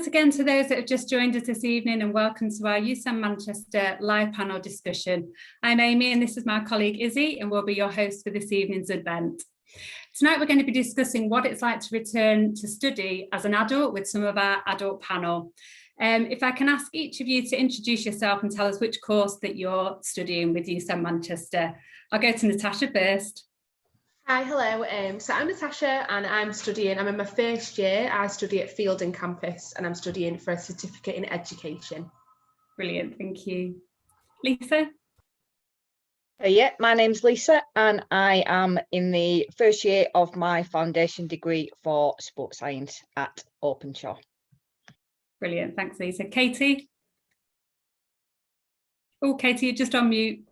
Thanks again to those that have just joined us this evening, and welcome to our UCEN Manchester live panel discussion. I'm Amy and this is my colleague Izzy, and we'll be your host for this evening's event. Tonight we're going to be discussing what it's like to return to study as an adult with some of our adult panel. If I can ask each of you to introduce yourself and tell us which course that you're studying with UCEN Manchester. I'll go to Natasha first. Hi, hello. So I'm Natasha and I'm in my first year. I study at Fielding campus and I'm studying for a certificate in education. Brilliant, thank you. Lisa? Yeah, my name's Lisa and I am in the first year of my foundation degree for sports science at Openshaw. Brilliant, thanks Lisa. Katie? Oh, Katie, you're just on mute.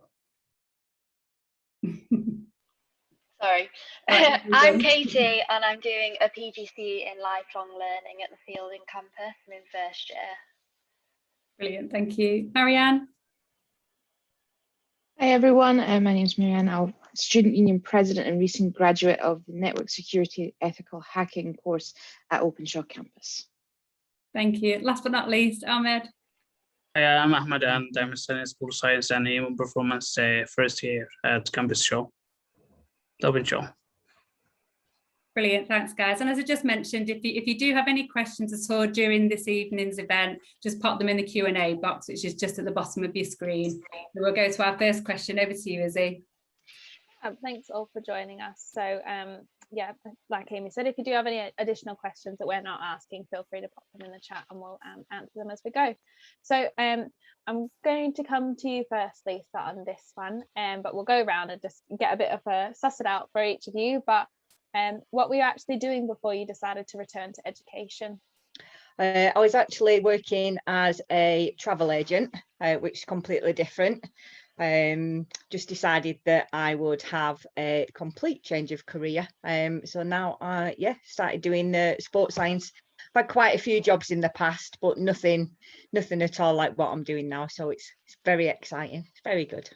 Sorry, I'm Katie and I'm doing a PGC in lifelong learning at the Fielding campus. I'm in first year. Brilliant, thank you. Marianne? Hi everyone, my name is Marianne. I'm Student Union President and recent graduate of the Network Security Ethical Hacking course at Openshaw campus. Thank you. Last but not least, Ahmed. Hi, I'm Ahmed and I'm studying sports science and human performance first year at Campus Show. Openshaw. Brilliant, thanks guys. And as I just mentioned, if you do have any questions at all during this evening's event, just pop them in the Q&A box, which is just at the bottom of your screen. So we'll go to our first question. Over to you, Izzy. Thanks all for joining us. So yeah, like Amy said, if you do have any additional questions that we're not asking, feel free to pop them in the chat and we'll answer them as we go. So I'm going to come to you first, Lisa, on this one, but we'll go around and just get a bit of a suss it out for each of you. But what were you actually doing before you decided to return to education? I was actually working as a travel agent, which is completely different. Just decided that I would have a complete change of career. So now I started doing sports science. I've had quite a few jobs in the past, but nothing at all like what I'm doing now. So it's very exciting. It's very good.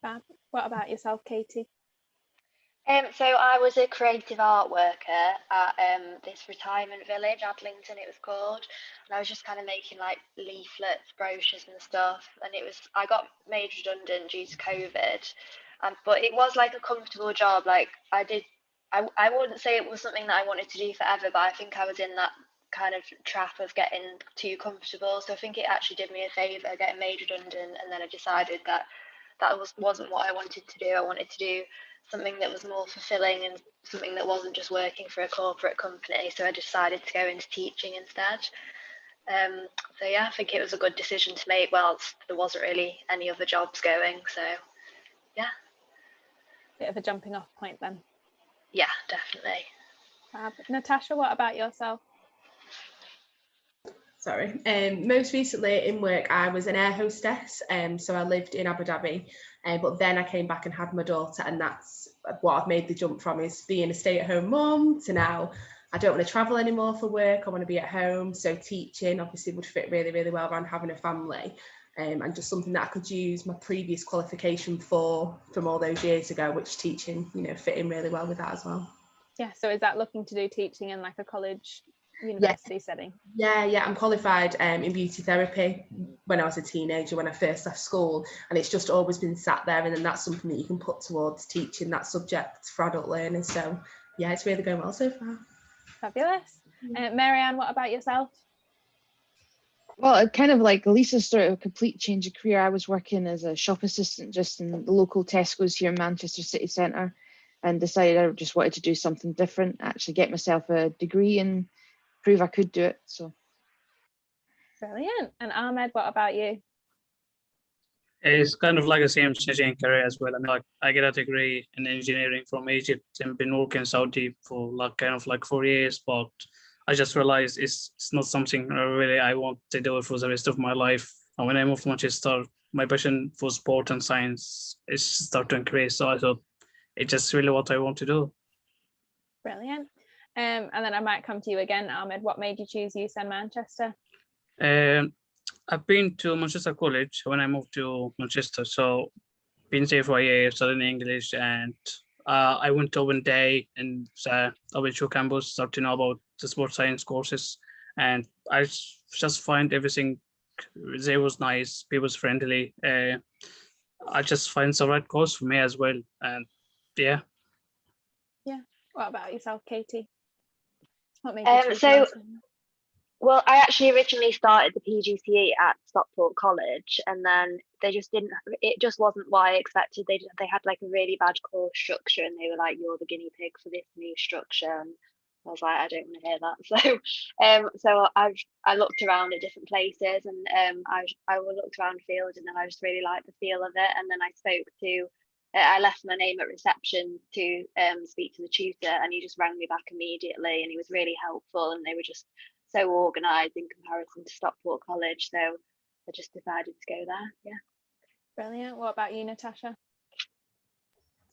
Fab. What about yourself, Katie? So I was a creative art worker at this retirement village, Adlington it was called, and I was just kind of making like leaflets, brochures and stuff, and I got made redundant due to COVID, but it was like a comfortable job. Like I wouldn't say it was something that I wanted to do forever, but I think I was in that kind of trap of getting too comfortable, so I think it actually did me a favour getting made redundant, and then I decided that wasn't what I wanted to do. I wanted to do something that was more fulfilling and something that wasn't just working for a corporate company, so I decided to go into teaching instead. So yeah, I think it was a good decision to make whilst there wasn't really any other jobs going, so yeah. Bit of a jumping off point then. Yeah, definitely. Natasha, what about yourself? Sorry. Most recently in work, I was an air hostess. So I lived in Abu Dhabi, but then I came back and had my daughter, and that's what I've made the jump from, is being a stay-at-home mum to now I don't want to travel anymore for work. I want to be at home. So teaching obviously would fit really, really well around having a family, and just something that I could use my previous qualification from all those years ago, which teaching, fit in really well with that as well. Yeah, so is that looking to do teaching in like a college university setting? Yeah, I'm qualified in beauty therapy when I was a teenager, when I first left school, and it's just always been sat there, and then that's something that you can put towards teaching that subject for adult learners. So yeah, it's really going well so far. Fabulous. Marianne, what about yourself? Well, kind of like Lisa's sort of a complete change of career. I was working as a shop assistant just in the local Tesco's here in Manchester city centre, and decided I just wanted to do something different, actually get myself a degree and prove I could do it. So brilliant. And Ahmed, what about you? It's kind of like the same changing career as well. I mean, like I get a degree in engineering from Egypt and been working in Saudi for like 4 years, but I just realized it's not something really I want to do for the rest of my life. And when I moved to Manchester, my passion for sport and science is starting to increase. So I thought it's just really what I want to do. Brilliant. And then I might come to you again, Ahmed. What made you choose UCEN Manchester? I've been to Manchester College when I moved to Manchester, so been there for a year studying English, and I went to one day in the Openshaw campus, started to know about the sports science courses, and I just find everything there was nice, people was friendly. I just find it's the right course for me as well, and yeah. What about yourself, Katie? What made you choose UCEN? Well, I actually originally started the PGCE at Stockport College, and then they just didn't. It just wasn't what I expected. They had like a really bad course structure, and they were like, "You're the guinea pig for this new structure." And I was like, "I don't want to hear that." So I looked around at different places, and I looked around field, and then I just really liked the feel of it. And then I left my name at reception to speak to the tutor, and he just rang me back immediately, and he was really helpful, and they were just so organised in comparison to Stockport College, so I just decided to go there. Yeah. Brilliant. What about you, Natasha?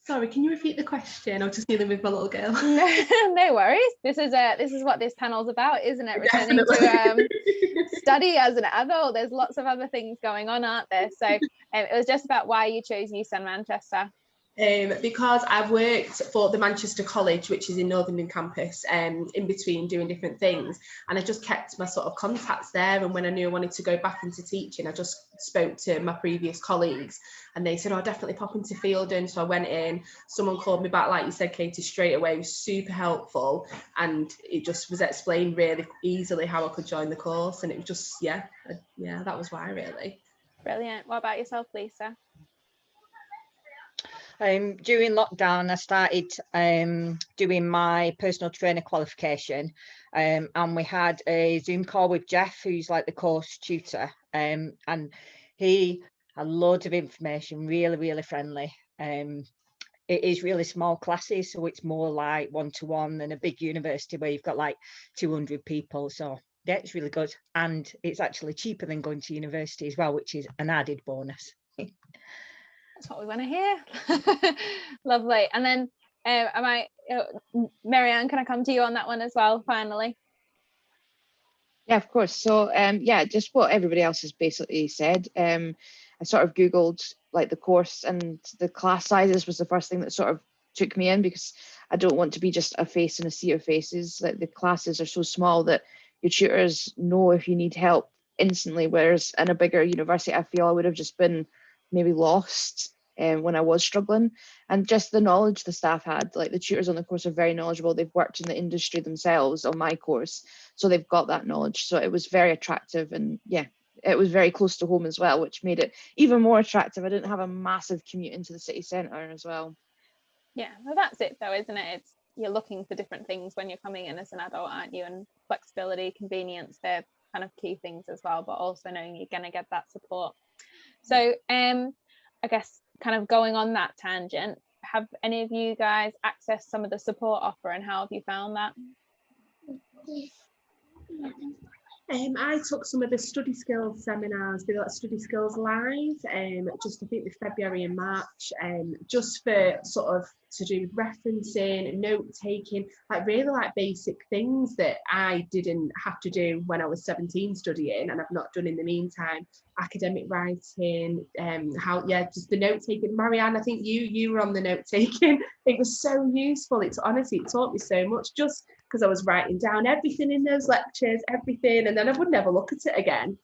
Sorry, can you repeat the question? I'm just dealing with my little girl. No worries. This is what this panel's about, isn't it? Returning Definitely. to study as an adult. There's lots of other things going on, aren't there? So it was just about why you chose UCEN Manchester. Because I've worked for the Manchester College, which is in Northern Campus, in between doing different things, and I just kept my sort of contacts there. And when I knew I wanted to go back into teaching, I just spoke to my previous colleagues, and they said, "Oh, definitely pop into Fielding." So I went in. Someone called me back, like you said, Katie, straight away. It was super helpful, and it just was explained really easily how I could join the course, and it was just that was why, really. Brilliant. What about yourself, Lisa? During lockdown, I started doing my personal trainer qualification, and we had a Zoom call with Jeff, who's like the course tutor, and he had loads of information, really, really friendly. It is really small classes, so it's more like one-to-one than a big university where you've got like 200 people. So yeah, it's really good, and it's actually cheaper than going to university as well, which is an added bonus. That's what we want to hear. Lovely. And then Marianne, can I come to you on that one as well, finally? Yeah, of course. So just what everybody else has basically said. I sort of Googled like the course, and the class sizes was the first thing that sort of took me in, because I don't want to be just a face in a sea of faces. Like, the classes are so small that your tutors know if you need help instantly, whereas in a bigger university, I feel I would have just been maybe lost when I was struggling. And just the knowledge the staff had, like the tutors on the course are very knowledgeable. They've worked in the industry themselves on my course, so they've got that knowledge. So it was very attractive, and yeah, it was very close to home as well, which made it even more attractive. I didn't have a massive commute into the city centre as well. Yeah, well, that's it though, isn't it? It's, you're looking for different things when you're coming in as an adult, aren't you? And flexibility, convenience, they're kind of key things as well, but also knowing you're going to get that support. So I guess kind of going on that tangent, have any of you guys accessed some of the support offer, and how have you found that? I took some of the study skills seminars, they like Study Skills Live, just I think with February and March, just for sort of to do with referencing, note taking, like really like basic things that I didn't have to do when I was 17 studying, and I've not done in the meantime. Academic writing, just the note taking. Marianne, I think you were on the note taking. It was so useful. It's honestly, it taught me so much, just because I was writing down everything in those lectures, everything, and then I would never look at it again.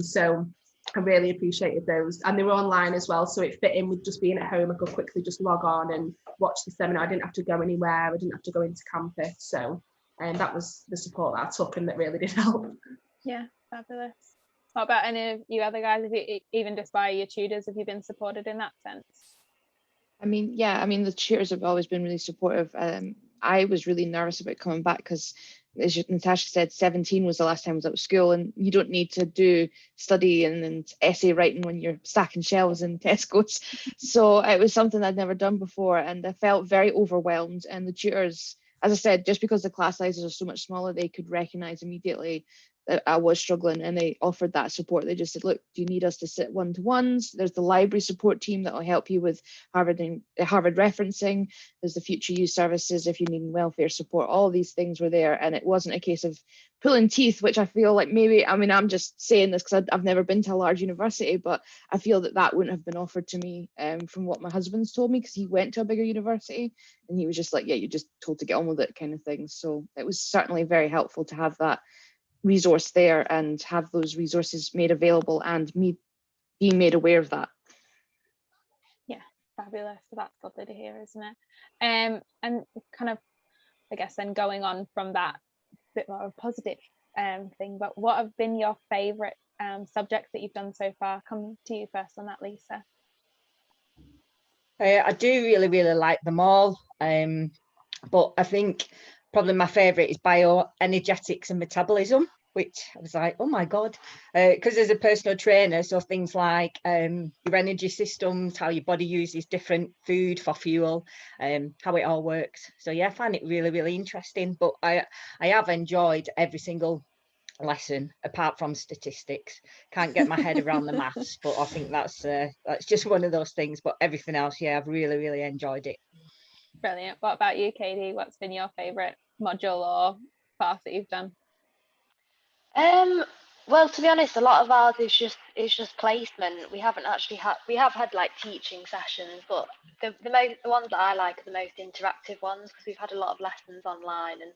So I really appreciated those, and they were online as well, so it fit in with just being at home. I could quickly just log on and watch the seminar. I didn't have to go anywhere. I didn't have to go into campus. So that was the support that I took, and that really did help. Yeah, fabulous. What about any of you other guys? Have you, even just by your tutors, have you been supported in that sense? I mean, the tutors have always been really supportive. I was really nervous about coming back because, as Natasha said, 17 was the last time I was out of school, and you don't need to do study and essay writing when you're stacking shelves in Tesco's. So it was something I'd never done before, and I felt very overwhelmed. And the tutors, as I said, just because the class sizes are so much smaller, they could recognise immediately that I was struggling, and they offered that support. They just said, look, do you need us to sit one-to-ones? There's the library support team that will help you with Harvard referencing. There's the Future Use services if you need welfare support. All these things were there, and it wasn't a case of pulling teeth, which I feel like maybe, I mean, I'm just saying this because I've never been to a large university, but I feel that wouldn't have been offered to me from what my husband's told me, because he went to a bigger university, and he was just like, yeah, you're just told to get on with it kind of thing. So it was certainly very helpful to have that resource there and have those resources made available, and me being made aware of that. Yeah, fabulous. So that's lovely to hear, isn't it? And kind of, I guess then going on from that, bit more of a positive thing, but what have been your favourite subjects that you've done so far? Come to you first on that, Lisa. I do really like them all, but I think probably my favourite is bioenergetics and metabolism, which I was like, oh my God, because as a personal trainer, so things like your energy systems, how your body uses different food for fuel, how it all works. So yeah, I find it really interesting, but I have enjoyed every single lesson apart from statistics. Can't get my head around the maths, but I think that's just one of those things. But everything else, yeah, I've really enjoyed it. Brilliant. What about you, Katie? What's been your favourite module or class that you've done? Well, to be honest, a lot of ours is just placement. We have had like teaching sessions, but the ones that I like are the most interactive ones, because we've had a lot of lessons online. And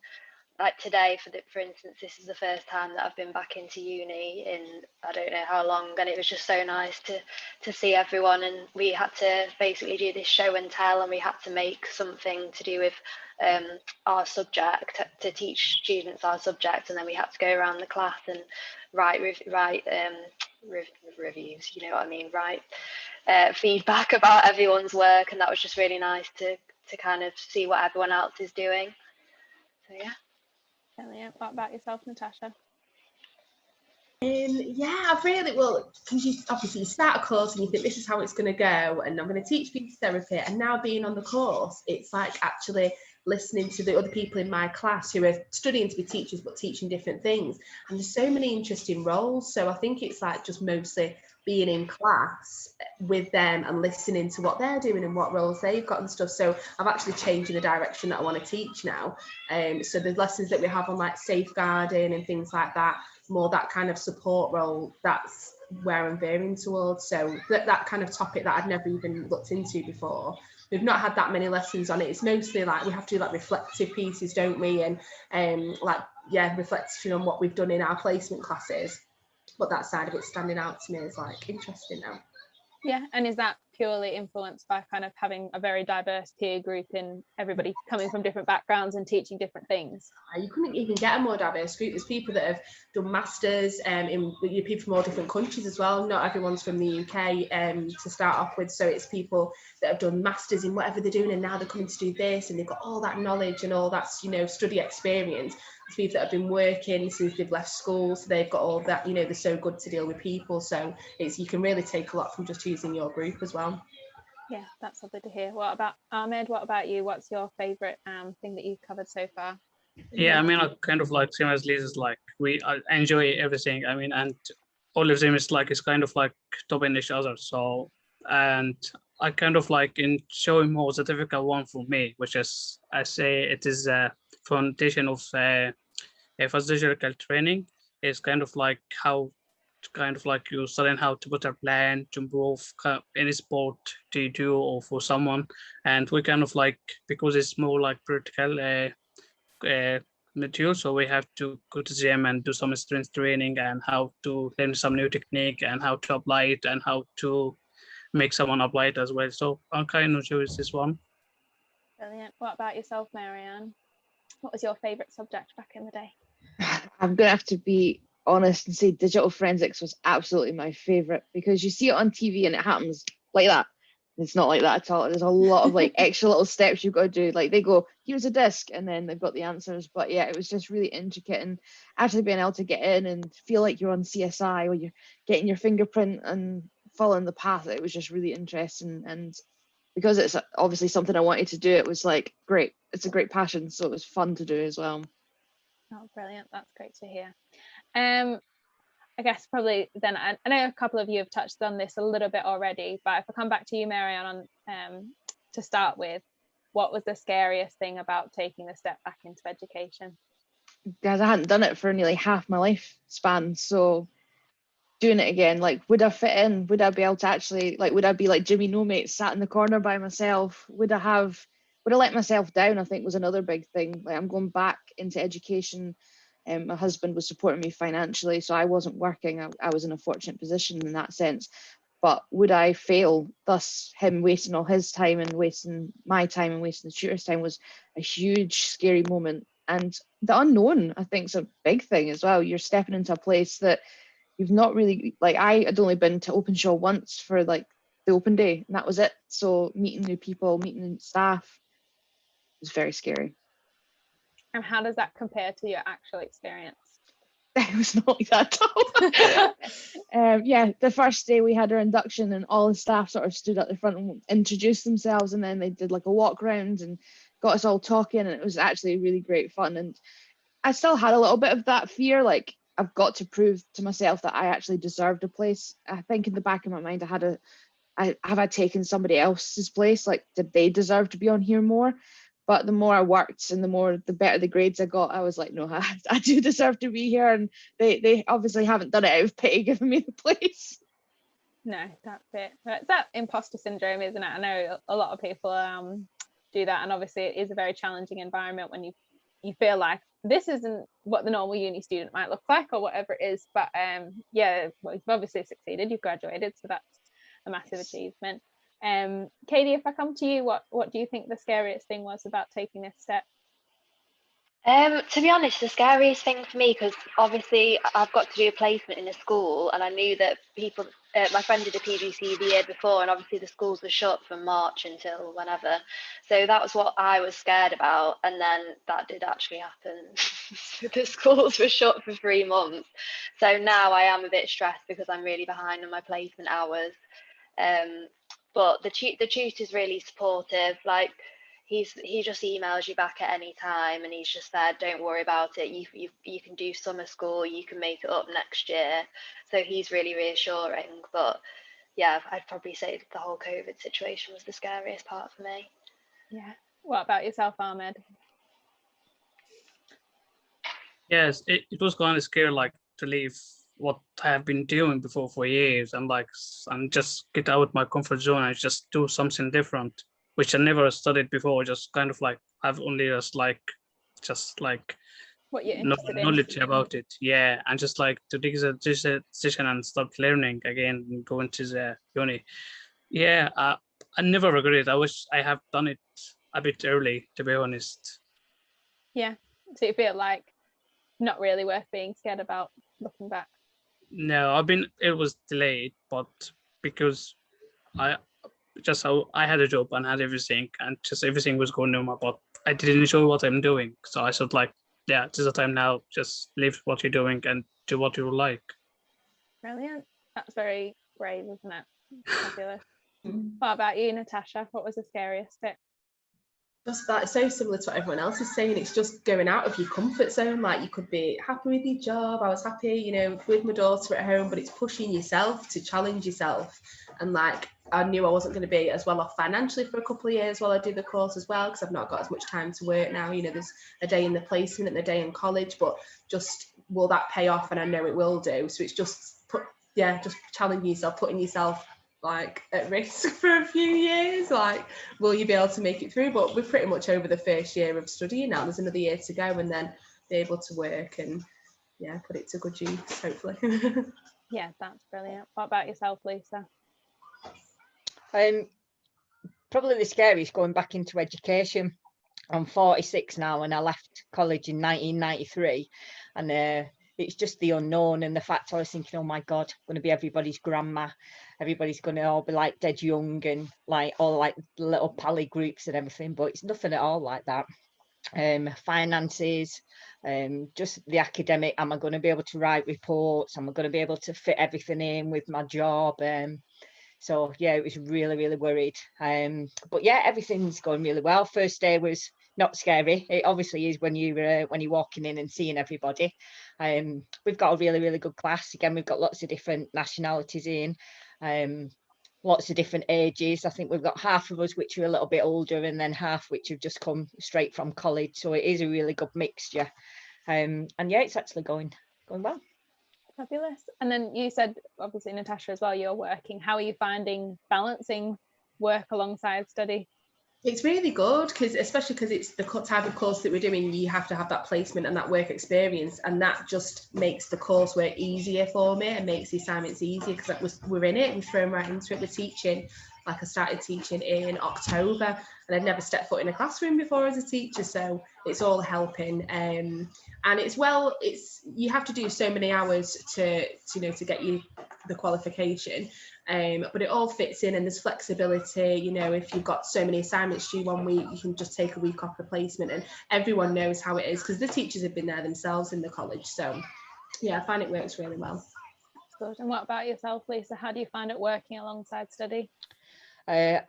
like today, for instance, this is the first time that I've been back into uni in I don't know how long, and it was just so nice to see everyone. And we had to basically do this show and tell, and we had to make something to do with our subject, to teach students our subject, and then we had to go around the class and write reviews, you know what I mean, write feedback about everyone's work, and that was just really nice to kind of see what everyone else is doing. So yeah. Brilliant. What about yourself, Natasha? Yeah, I've really, well, because you obviously start a course and you think this is how it's going to go, and I'm going to teach speech therapy, and now being on the course, it's like actually listening to the other people in my class who are studying to be teachers but teaching different things, and there's so many interesting roles. So I think it's like just mostly being in class with them and listening to what they're doing and what roles they've got and stuff. So I've actually changed in the direction that I want to teach now. So the lessons that we have on like safeguarding and things like that, more that kind of support role, that's where I'm veering towards. So that kind of topic that I'd never even looked into before, we've not had that many lessons on it. It's mostly like we have to do like reflective pieces, don't we, and reflection on what we've done in our placement classes. But that side of it standing out to me is like interesting now. Yeah, and is that purely influenced by kind of having a very diverse peer group and everybody coming from different backgrounds and teaching different things? You couldn't even get a more diverse group. There's people that have done masters in people from all different countries as well. Not everyone's from the UK to start off with, so it's people that have done masters in whatever they're doing, and now they're coming to do this, and they've got all that knowledge and all that, study experience. There's people that have been working since they've left school, so they've got all that, they're so good to deal with people. So you can really take a lot from just choosing your group as well. Yeah, that's lovely to hear. What about Ahmed? What about you? What's your favourite thing that you've covered so far? Yeah, I mean, I kind of like same as Lisa's, like I enjoy everything. I mean, and all of them is kind of like topping each other. So, and I kind of like in showing more the difficult one for me, which is, I say it is a foundation of physical training. Is kind of like how you studying how to put a plan to improve any sport to do or for someone. And we kind of like, because it's more like practical material, so we have to go to the gym and do some strength training and how to learn some new technique and how to apply it and how to make someone apply it as well. So I'm kind of choose this one. Brilliant. What about yourself, Marianne? What was your favourite subject back in the day? I'm gonna have to be honest and say digital forensics was absolutely my favourite, because you see it on TV and it happens like that. It's not like that at all. There's a lot of like extra little steps you've got to do. Like they go, here's a disc, and then they've got the answers. But yeah, it was just really intricate, and actually being able to get in and feel like you're on CSI or you're getting your fingerprint and following the path. It was just really interesting, and because it's obviously something I wanted to do, it was like great. It's a great passion, so it was fun to do as well. Oh, brilliant. That's great to hear. I guess probably then I know a couple of you have touched on this a little bit already, but if I come back to you, Marianne, to start with, what was the scariest thing about taking the step back into education? Guys, I hadn't done it for nearly half my lifespan, so doing it again, like, would I fit in? Would I be able to actually, like, would I be like Jimmy No Mate, sat in the corner by myself? Would I let myself down? I think was another big thing. Like, I'm going back into education My husband was supporting me financially, so I wasn't working. I was in a fortunate position in that sense. But would I fail? Thus, him wasting all his time and wasting my time and wasting the tutor's time was a huge, scary moment. And the unknown, I think, is a big thing as well. You're stepping into a place that you've not really, like, I had only been to Openshaw once for like the open day, and that was it. So meeting new people, meeting new staff was very scary. And how does that compare to your actual experience? It was not like that at all. Yeah, the first day we had our induction and all the staff sort of stood at the front and introduced themselves, and then they did like a walk round and got us all talking, and it was actually really great fun. And I still had a little bit of that fear, like I've got to prove to myself that I actually deserved a place. I think in the back of my mind have I taken somebody else's place? Like, did they deserve to be on here more? But the more I worked and the better the grades I got, I was like, no, I do deserve to be here. And they obviously haven't done it out of pity giving me the place. No, that's it. It's that imposter syndrome, isn't it? I know a lot of people do that, and obviously it is a very challenging environment when you feel like this isn't what the normal uni student might look like or whatever it is. But yeah, well, you've obviously succeeded, you've graduated, so that's a massive achievement. Katie, if I come to you, what do you think the scariest thing was about taking this step? To be honest, the scariest thing for me, because obviously I've got to do a placement in a school, and I knew that people, my friend did a PGC the year before, and obviously the schools were shut from March until whenever. So that was what I was scared about, and then that did actually happen. The schools were shut for 3 months. So now I am a bit stressed because I'm really behind on my placement hours. But the tutor's really supportive. Like, he just emails you back at any time, and he's just there, don't worry about it, you can do summer school, you can make it up next year. So he's really reassuring. But yeah, I'd probably say the whole COVID situation was the scariest part for me. Yeah. What about yourself, Ahmed? Yes, it was kind of scary, like to leave what I have been doing before for years, and like and just get out my comfort zone and just do something different, which I never studied before. Just kind of like I've only just like What you're no interested in? knowledge about it. Yeah, and just like to take a decision and start learning again and go into the uni. Yeah, I never regret it. I wish I have done it a bit early, to be honest. Yeah. So you feel like not really worth being scared about looking back? No, it was delayed, but because I I had a job and had everything, and just everything was going normal, but I didn't enjoy what I'm doing. So I thought like, yeah, this is the time now, just leave what you're doing and do what you like. Brilliant. That's very brave, isn't it? Fabulous. What about you, Natasha? What was the scariest bit? Just that, it's so similar to what everyone else is saying. It's just going out of your comfort zone. Like, you could be happy with your job. I was happy, you know, with my daughter at home, but it's pushing yourself to challenge yourself. And like, I knew I wasn't going to be as well off financially for a couple of years while I do the course as well, because I've not got as much time to work now. You know, there's a day in the placement and a day in college, but just will that pay off? And I know it will do. So it's just just challenging yourself, putting yourself like at risk for a few years. Like, will you be able to make it through? But we're pretty much over the first year of studying now. There's another year to go, and then be able to work and put it to good use, hopefully. Yeah, that's brilliant. What about yourself, Lisa? Probably the scariest, going back into education. I'm 46 now, and I left college in 1993, and it's just the unknown, and the fact I was thinking, oh my God, I'm going to be everybody's grandma. Everybody's going to all be like dead young, and like all like little pally groups and everything, but it's nothing at all like that. Finances, just the academic. Am I going to be able to write reports? Am I going to be able to fit everything in with my job? So yeah, it was really, really worried. But yeah, everything's going really well. First day was not scary. It obviously is when you're walking in and seeing everybody. We've got a really, really good class. Again, we've got lots of different nationalities in, lots of different ages. I think we've got half of us which are a little bit older, and then half which have just come straight from college. So it is a really good mixture. And yeah, it's actually going well. Fabulous. And then you said, obviously, Natasha, as well, you're working. How are you finding balancing work alongside study? It's really good because, especially because it's the type of course that we're doing, you have to have that placement and that work experience, and that just makes the coursework easier for me and makes the assignments easier because we're in it, we're thrown right into it. We're teaching, like I started teaching in October, and I'd never stepped foot in a classroom before as a teacher, so it's all helping. And it's you have to do so many hours to get you the qualification. But it all fits in, and there's flexibility. If you've got so many assignments due one week, you can just take a week off replacement, and everyone knows how it is because the teachers have been there themselves in the college. So yeah, I find it works really well. Good. And what about yourself, Lisa? How do you find it working alongside study? I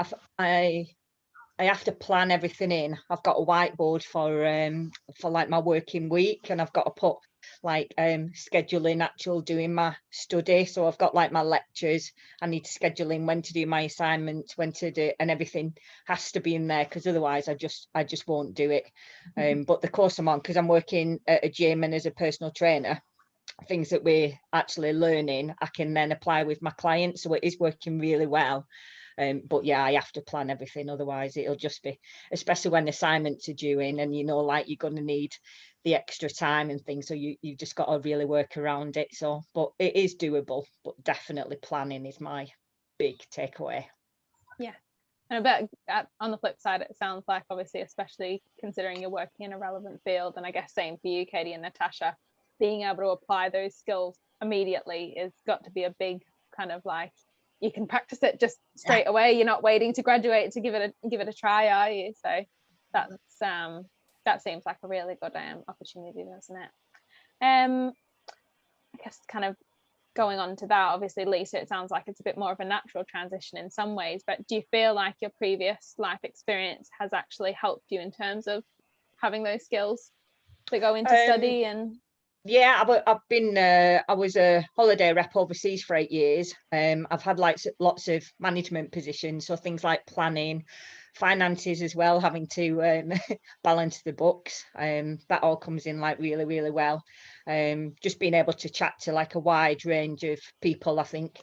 have to plan everything in. I've got a whiteboard for like my working week, and I've got to put like scheduling actual doing my study. So I've got like my lectures. I need to schedule in when to do my assignments, when to do, and everything has to be in there because otherwise I just won't do it. But the course I'm on, because I'm working at a gym and as a personal trainer, things that we're actually learning, I can then apply with my clients. So it is working really well. But yeah, I have to plan everything, otherwise it'll just be, especially when assignments are due in and like you're going to need the extra time and things, so you've just got to really work around it. So but it is doable, but definitely planning is my big takeaway. Yeah, and I bet on the flip side, it sounds like, obviously, especially considering you're working in a relevant field, and I guess same for you, Katie and Natasha, being able to apply those skills immediately is got to be a big kind of like, you can practice it just straight away. You're not waiting to graduate to give it a try, are you? So that seems like a really good opportunity, doesn't it? I guess kind of going on to that, obviously, Lisa, it sounds like it's a bit more of a natural transition in some ways, but do you feel like your previous life experience has actually helped you in terms of having those skills that go into study? And yeah, I was a holiday rep overseas for 8 years. I've had like lots of management positions, so things like planning, finances as well, having to balance the books. That all comes in like really, really well. Just being able to chat to like a wide range of people, I think.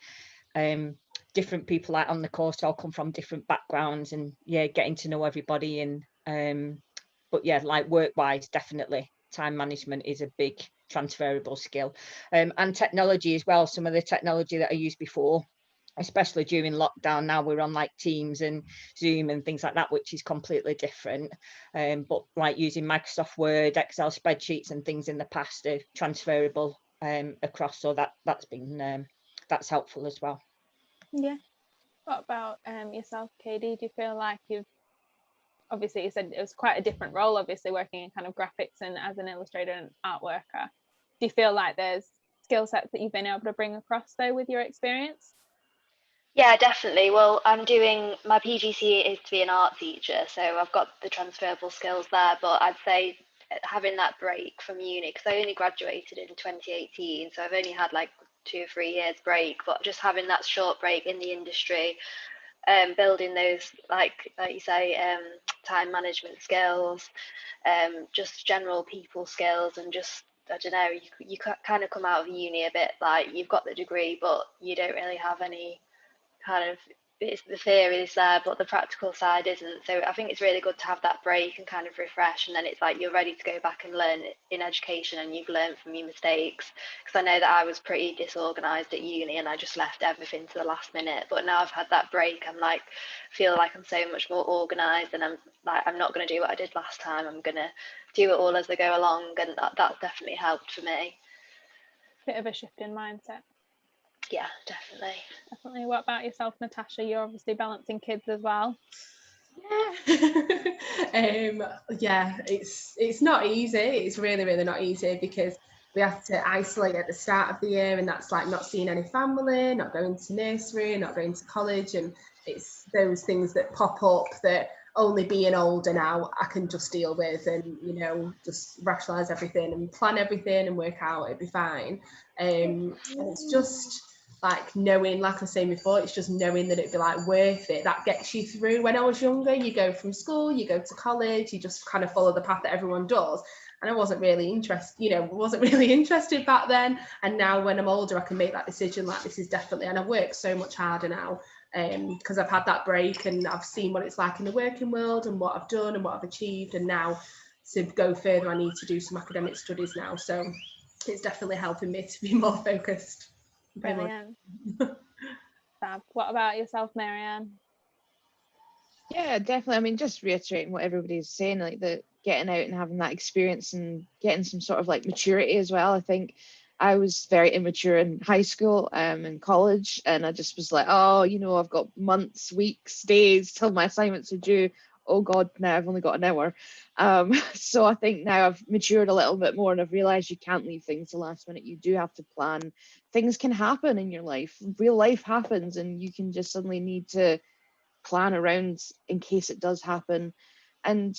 Different people like on the course all come from different backgrounds, and yeah, getting to know everybody. And but yeah, like work-wise, definitely time management is a big transferable skill, and technology as well. Some of the technology that I used before, especially during lockdown, now we're on like Teams and Zoom and things like that, which is completely different. But like using Microsoft Word, Excel spreadsheets and things in the past are transferable across, so that's helpful as well. yeah, what about yourself, Katie? Do you feel like obviously you said it was quite a different role, obviously working in kind of graphics and as an illustrator and art worker, do you feel like there's skill sets that you've been able to bring across though with your experience? Yeah, definitely. Well, I'm doing my PGCE is to be an art teacher, so I've got the transferable skills there. But I'd say having that break from uni, because I only graduated in 2018, so I've only had like 2 or 3 years break. But just having that short break in the industry, building those like you say, time management skills, just general people skills, and just I don't know, you kind of come out of uni a bit like you've got the degree, but you don't really have any kind of, it's the theory is there but the practical side isn't. So I think it's really good to have that break and kind of refresh, and then it's like you're ready to go back and learn in education, and you've learned from your mistakes. Because I know that I was pretty disorganized at uni and I just left everything to the last minute, but now I've had that break, I'm like, feel like I'm so much more organized, and I'm like, I'm not going to do what I did last time, I'm going to do it all as I go along, and that's definitely helped for me. Bit of a shift in mindset. Yeah, definitely. What about yourself, Natasha? You're obviously balancing kids as well. Yeah, it's not easy. It's really, really not easy, because we have to isolate at the start of the year, and that's like not seeing any family, not going to nursery, not going to college, and it's those things that pop up that only being older now I can just deal with, and just rationalize everything and plan everything and work out it'd be fine. And it's just like knowing, like I was saying before, it's just knowing that it'd be like worth it. That gets you through. When I was younger, you go from school, you go to college, you just kind of follow the path that everyone does. And I wasn't really interested back then. And now when I'm older, I can make that decision, like this is definitely, and I work so much harder now. because I've had that break and I've seen what it's like in the working world and what I've done and what I've achieved, and now to go further I need to do some academic studies now, so it's definitely helping me to be more focused. Brilliant. Fab. What about yourself, Marianne? Yeah, definitely. I mean, just reiterating what everybody's saying, like the getting out and having that experience and getting some sort of like maturity as well. I think I was very immature in high school, in college, and I just was like, oh, you know, I've got months, weeks, days till my assignments are due. Oh God, now I've only got an hour. So I think now I've matured a little bit more and I've realized you can't leave things to last minute. You do have to plan. Things can happen in your life. Real life happens, and you can just suddenly need to plan around in case it does happen. And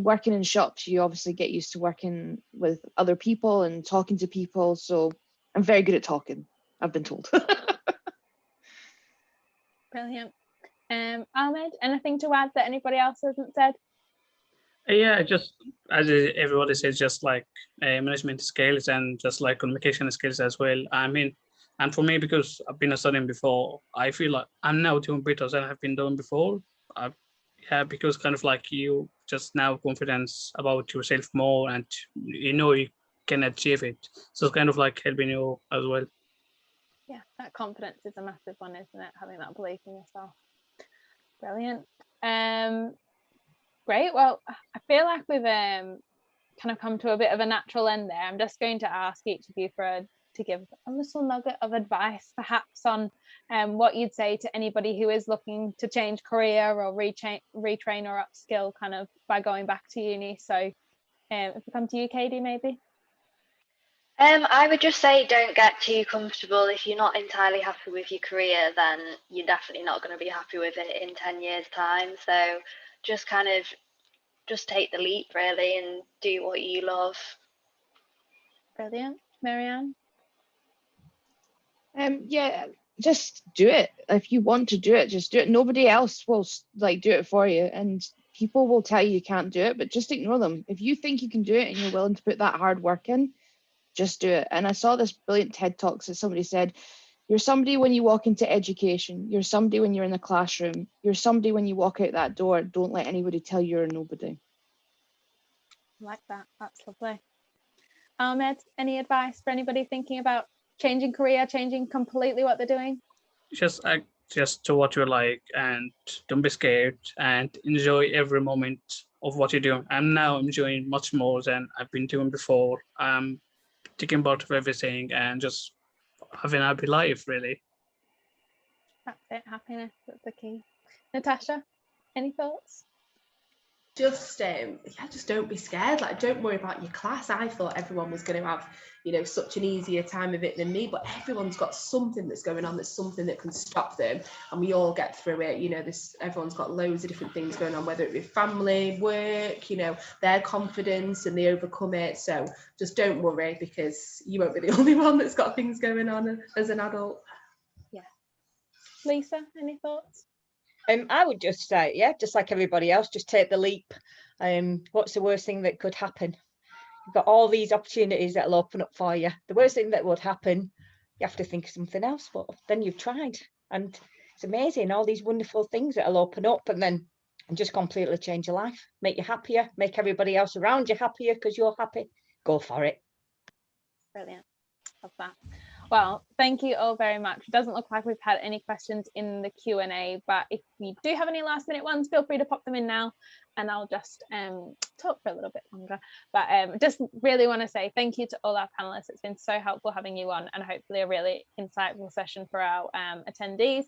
working in shops, you obviously get used to working with other people and talking to people. So I'm very good at talking, I've been told. Brilliant. Ahmed, anything to add that anybody else hasn't said? Yeah, just as everybody says, just like management skills and just like communication skills as well. I mean, and for me, because I've been a student before, I feel like I'm now doing better than I've been doing before. Yeah, because kind of like you just now confidence about yourself more, and you know you can achieve it. So it's kind of like helping you as well. Yeah, that confidence is a massive one, isn't it? Having that belief in yourself. Brilliant. Great. Well, I feel like we've kind of come to a bit of a natural end there. I'm just going to ask each of you to give a little nugget of advice, perhaps on what you'd say to anybody who is looking to change career or retrain or upskill, kind of by going back to uni. So, if we come to you, Katie, maybe. I would just say don't get too comfortable. If you're not entirely happy with your career, then you're definitely not going to be happy with it in 10 years' time. So just kind of just take the leap, really, and do what you love. Brilliant. Marianne? Yeah, just do it. If you want to do it, just do it. Nobody else will like do it for you, and people will tell you can't do it, but just ignore them. If you think you can do it and you're willing to put that hard work in, just do it. And I saw this brilliant TED Talks that somebody said, you're somebody when you walk into education, you're somebody when you're in the classroom, you're somebody when you walk out that door. Don't let anybody tell you you're a nobody. I like that. That's lovely. Ahmed, any advice for anybody thinking about changing career, changing completely what they're doing? Just do what you like and don't be scared and enjoy every moment of what you're doing. I'm now enjoying much more than I've been doing before. Taking part of everything and just having a happy life, really. That's it. Happiness. That's the key. Natasha, any thoughts? Just just don't be scared. Like, don't worry about your class. I thought everyone was going to have, you know, such an easier time of it than me, but everyone's got something that's going on, that's something that can stop them, and we all get through it. You know, everyone's got loads of different things going on, whether it be family, work, you know, their confidence, and they overcome it. So just don't worry, because you won't be the only one that's got things going on as an adult. Yeah. Lisa, any thoughts? I would just say, yeah, just like everybody else, just take the leap. What's the worst thing that could happen? You've got all these opportunities that'll open up for you. The worst thing that would happen, you have to think of something else, but then you've tried, and it's amazing, all these wonderful things that'll open up and just completely change your life, make you happier, make everybody else around you happier because you're happy. Go for it. Brilliant. Love that. Well, thank you all very much. It doesn't look like we've had any questions in the Q&A, but if you do have any last minute ones, feel free to pop them in now and I'll just talk for a little bit longer. But just really want to say thank you to all our panelists. It's been so helpful having you on, and hopefully a really insightful session for our attendees.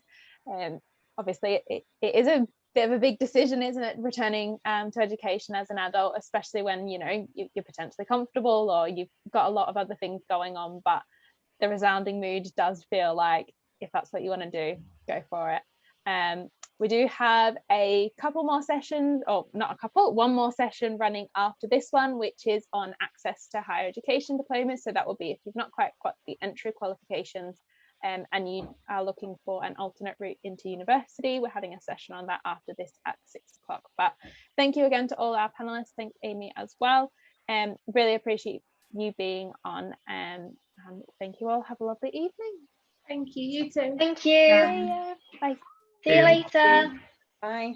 Obviously, it is a bit of a big decision, isn't it, returning to education as an adult, especially when, you know, you're potentially comfortable or you've got a lot of other things going on, but the resounding mood does feel like if that's what you want to do, go for it. We do have a couple more sessions, or not a couple, one more session running after this one, which is on access to higher education diplomas. So that will be if you've not quite got the entry qualifications and you are looking for an alternate route into university. We're having a session on that after this at 6 o'clock. But thank you again to all our panelists. Thanks, Amy, as well. Really appreciate you being on. And thank you all. Have a lovely evening. Thank you. You too. Thank you. Bye. See you later. Bye.